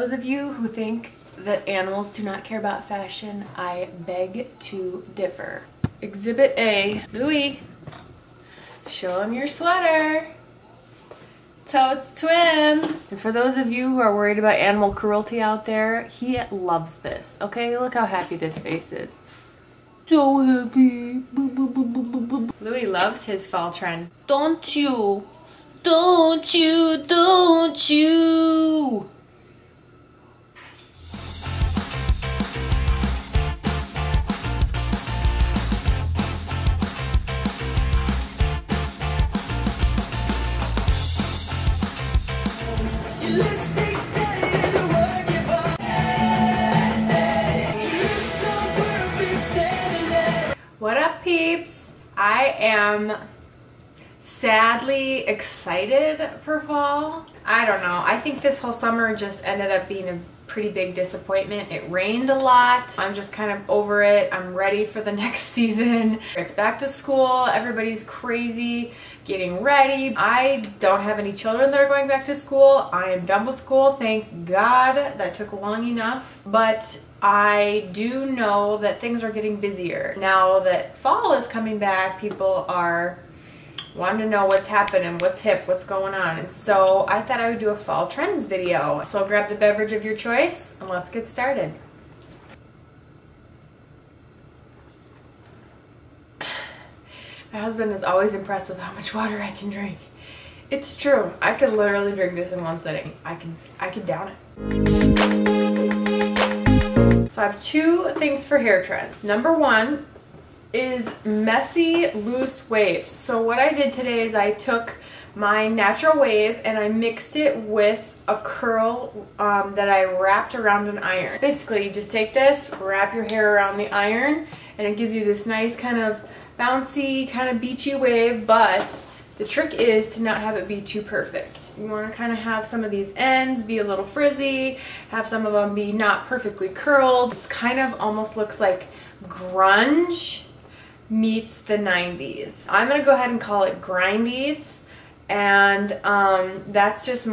those of you who think that animals do not care about fashion, I beg to differ. Exhibit A. Louie, show him your sweater. Totes twins. And for those of you who are worried about animal cruelty out there, he loves this. Okay, look how happy this face is. So happy. Louie loves his fall trend. Don't you? Don't you? Don't you? What up, peeps? I am sadly excited for fall. I don't know. I think this whole summer just ended up being a pretty big disappointment. It rained a lot. I'm just kind of over it. I'm ready for the next season. It's back to school. Everybody's crazy getting ready. I don't have any children that are going back to school. I am done with school. Thank God. That took long enough. But I do know that things are getting busier. Now that fall is coming back, people are wanting to know what's happening, what's hip, what's going on. And so I thought I would do a fall trends video. So grab the beverage of your choice and let's get started. My husband is always impressed with how much water I can drink. It's true. I could literally drink this in one sitting. I could down it. So I have two things for hair trends. Number one is messy loose waves. So what I did today is I took my natural wave and I mixed it with a curl that I wrapped around an iron. Basically, you just take this, wrap your hair around the iron, and it gives you this nice kind of bouncy, kind of beachy wave, but the trick is to not have it be too perfect. You want to kind of have some of these ends be a little frizzy, have some of them be not perfectly curled. It's kind of almost looks like grunge meets the 90s. I'm gonna go ahead and call it grindies, and that's just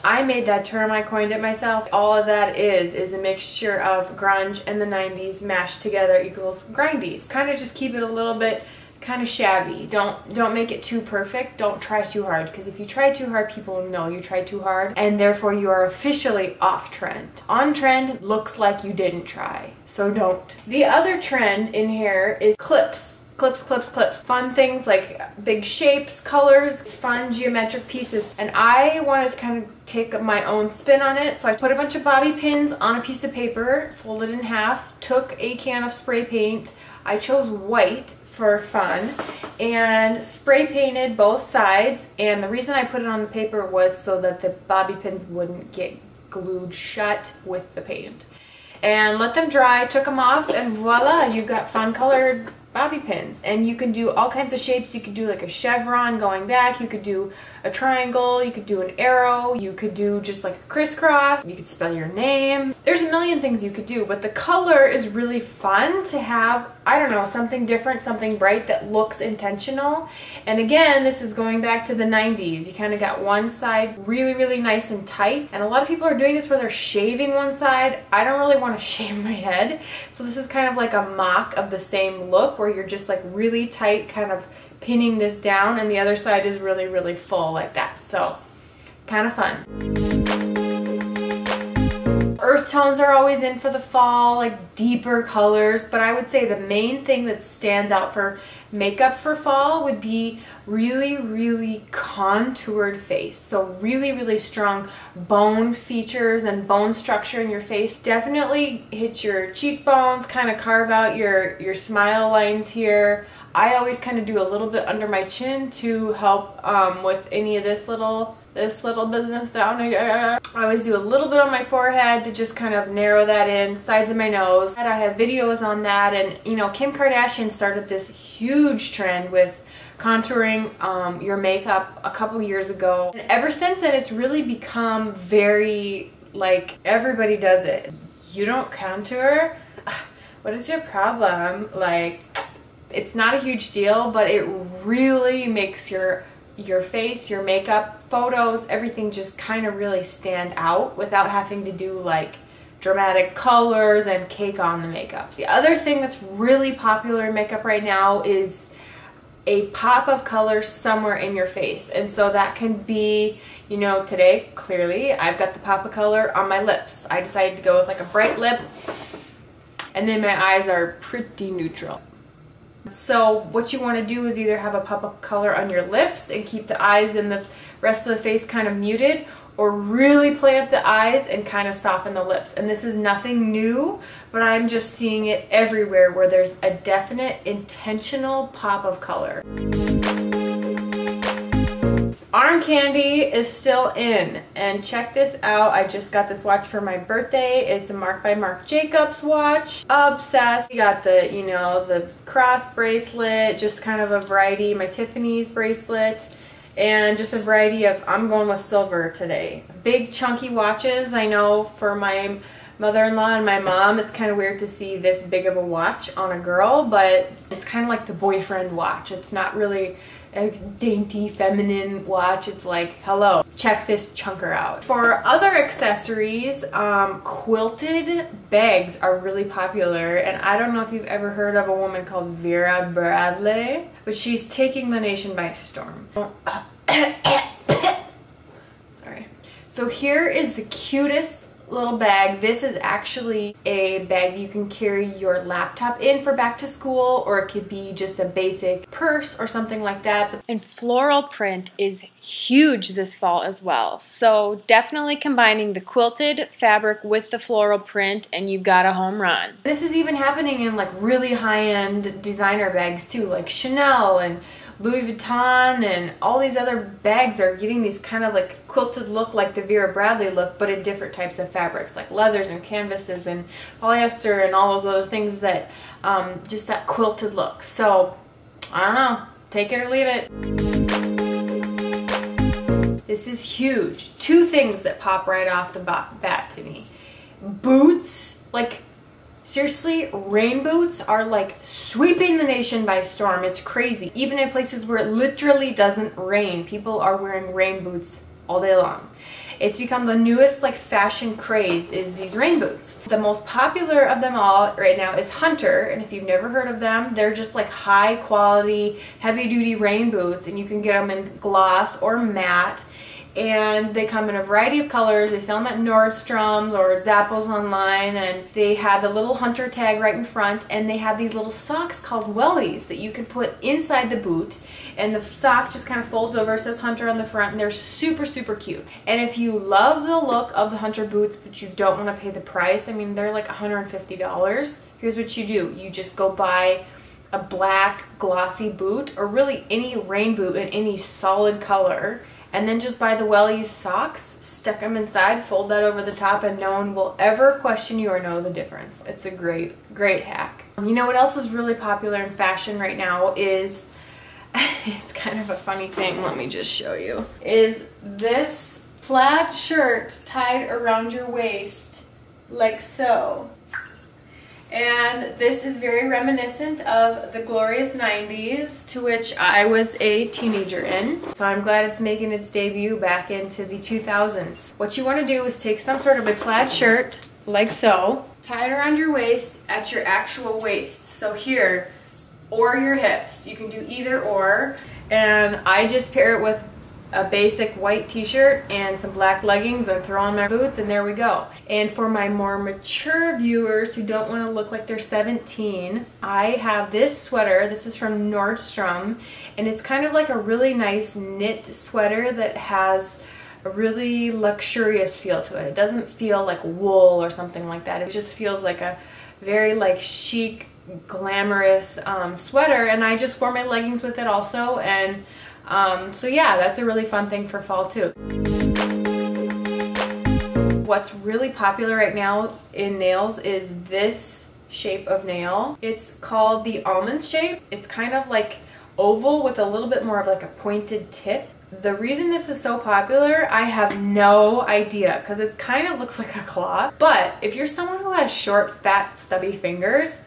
I made that term, I coined it myself. All of that is a mixture of grunge and the 90s mashed together equals grindies. Kind of just keep it a little bit kind of shabby. Don't make it too perfect. Don't try too hard, because if you try too hard, people know you tried too hard, and therefore you are officially off trend. On trend looks like you didn't try, so don't. The other trend in here is clips. Clips, clips, clips. Fun things like big shapes, colors, fun geometric pieces. And I wanted to kind of take my own spin on it, so I put a bunch of bobby pins on a piece of paper, folded in half, took a can of spray paint. I chose white for fun and spray painted both sides, and the reason I put it on the paper was so that the bobby pins wouldn't get glued shut with the paint. And let them dry, took them off, and voila, you've got fun colored bobby pins. And you can do all kinds of shapes. You could do like a chevron going back, you could do a triangle, you could do an arrow, you could do just like a crisscross, you could spell your name. There's a million things you could do, but the color is really fun to have, I don't know, something different, something bright that looks intentional. And again, this is going back to the 90s. You kind of got one side really, really nice and tight, and a lot of people are doing this where they're shaving one side. I don't really want to shave my head, so this is kind of like a mock of the same look where you're just like really tight, kind of pinning this down, and the other side is really, really full like that. So kind of fun. Earth tones are always in for the fall, like deeper colors, but I would say the main thing that stands out for makeup for fall would be really, really contoured face. So really, really strong bone features and bone structure in your face. Definitely hit your cheekbones, kind of carve out your smile lines here. I always kind of do a little bit under my chin to help with any of this little business down here. I always do a little bit on my forehead to just kind of narrow that in, sides of my nose. And I have videos on that, and you know, Kim Kardashian started this huge trend with contouring your makeup a couple years ago. And ever since then, it's really become very, like, everybody does it. You don't contour? What is your problem? Like, it's not a huge deal, but it really makes your your face, your makeup, photos, everything just kind of really stand out without having to do like dramatic colors and cake on the makeup. The other thing that's really popular in makeup right now is a pop of color somewhere in your face. And so that can be, you know, today, clearly, I've got the pop of color on my lips. I decided to go with like a bright lip, and then my eyes are pretty neutral. So what you want to do is either have a pop of color on your lips and keep the eyes and the rest of the face kind of muted, or really play up the eyes and kind of soften the lips. And this is nothing new, but I'm just seeing it everywhere where there's a definite intentional pop of color. Arm candy is still in, and check this out. I just got this watch for my birthday. It's a Marc by Marc Jacobs watch. Obsessed. You got the, you know, the cross bracelet, just kind of a variety. My Tiffany's bracelet, and just a variety of, I'm going with silver today. Big chunky watches. I know for my mother-in-law and my mom, it's kind of weird to see this big of a watch on a girl, but it's kind of like the boyfriend watch. It's not really a dainty feminine watch. It's like, hello, check this chunker out. For other accessories, quilted bags are really popular, and I don't know if you've ever heard of a woman called Vera Bradley, but she's taking the nation by storm. Sorry. So here is the cutest little bag. This is actually a bag you can carry your laptop in for back to school, or it could be just a basic purse or something like that. And floral print is huge this fall as well. So definitely combining the quilted fabric with the floral print, and you've got a home run. This is even happening in like really high-end designer bags too, like Chanel and Louis Vuitton, and all these other bags are getting these kind of like quilted look, like the Vera Bradley look, but in different types of fabrics like leathers and canvases and polyester and all those other things that just that quilted look. So I don't know, take it or leave it. This is huge. Two things that pop right off the bat to me. Boots, like seriously, rain boots are like sweeping the nation by storm. It's crazy. Even in places where it literally doesn't rain, people are wearing rain boots all day long. It's become the newest like fashion craze, is these rain boots. The most popular of them all right now is Hunter, and if you've never heard of them, they're just like high quality, heavy duty rain boots, and you can get them in gloss or matte. And they come in a variety of colors. They sell them at Nordstrom or Zappos online, and they have the little Hunter tag right in front, and they have these little socks called wellies that you can put inside the boot, and the sock just kind of folds over, it says Hunter on the front, and they're super, super cute. And if you love the look of the Hunter boots, but you don't want to pay the price, I mean, they're like $150, here's what you do. You just go buy a black glossy boot, or really any rain boot in any solid color, and then just buy the wellies socks, stick them inside, fold that over the top, and no one will ever question you or know the difference. It's a great, great hack. You know what else is really popular in fashion right now is, it's kind of a funny thing, let me just show you, is this plaid shirt tied around your waist like so. And this is very reminiscent of the glorious 90s, to which I was a teenager in. So I'm glad it's making its debut back into the 2000s. What you want to do is take some sort of a plaid shirt, like so, tie it around your waist at your actual waist. So here, or your hips. You can do either or. And I just pair it with a basic white t-shirt and some black leggings and throw on my boots, and there we go. And for my more mature viewers who don't want to look like they're 17, I have this sweater. This is from Nordstrom, and it's kind of like a really nice knit sweater that has a really luxurious feel to it. It doesn't feel like wool or something like that. It just feels like a very like chic, glamorous sweater, and I just wore my leggings with it also. And so yeah, that's a really fun thing for fall too. What's really popular right now in nails is this shape of nail. It's called the almond shape. It's kind of like oval with a little bit more of like a pointed tip. The reason this is so popular, I have no idea, because it kind of looks like a claw. But if you're someone who has short, fat, stubby fingers,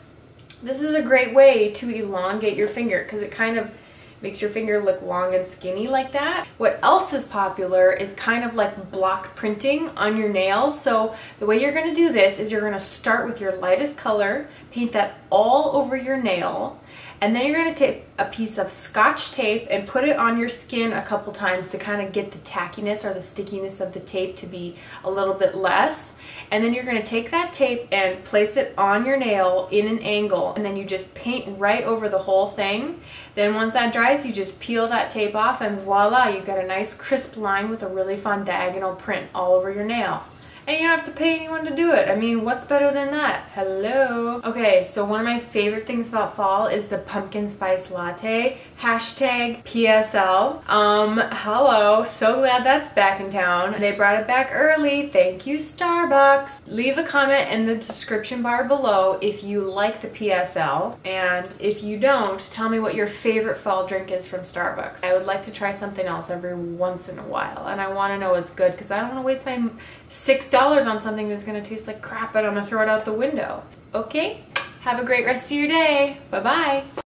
this is a great way to elongate your finger, because it kind of makes your finger look long and skinny like that. What else is popular is kind of like block printing on your nails. So the way you're going to do this is you're going to start with your lightest color, paint that all over your nail, and then you're going to take a piece of Scotch tape and put it on your skin a couple times to kind of get the tackiness or the stickiness of the tape to be a little bit less. And then you're going to take that tape and place it on your nail in an angle, and then you just paint right over the whole thing. Then once that dries, you just peel that tape off, and voila, you've got a nice crisp line with a really fun diagonal print all over your nail. And you don't have to pay anyone to do it. I mean, what's better than that? Hello. Okay, so one of my favorite things about fall is the pumpkin spice latte. Hashtag PSL. Hello. So glad that's back in town. They brought it back early. Thank you, Starbucks. Leave a comment in the description bar below if you like the PSL. And if you don't, tell me what your favorite fall drink is from Starbucks. I would like to try something else every once in a while. And I want to know it's good because I don't want to waste my $6 on something that's going to taste like crap, but I'm going to throw it out the window. Okay? Have a great rest of your day. Bye-bye.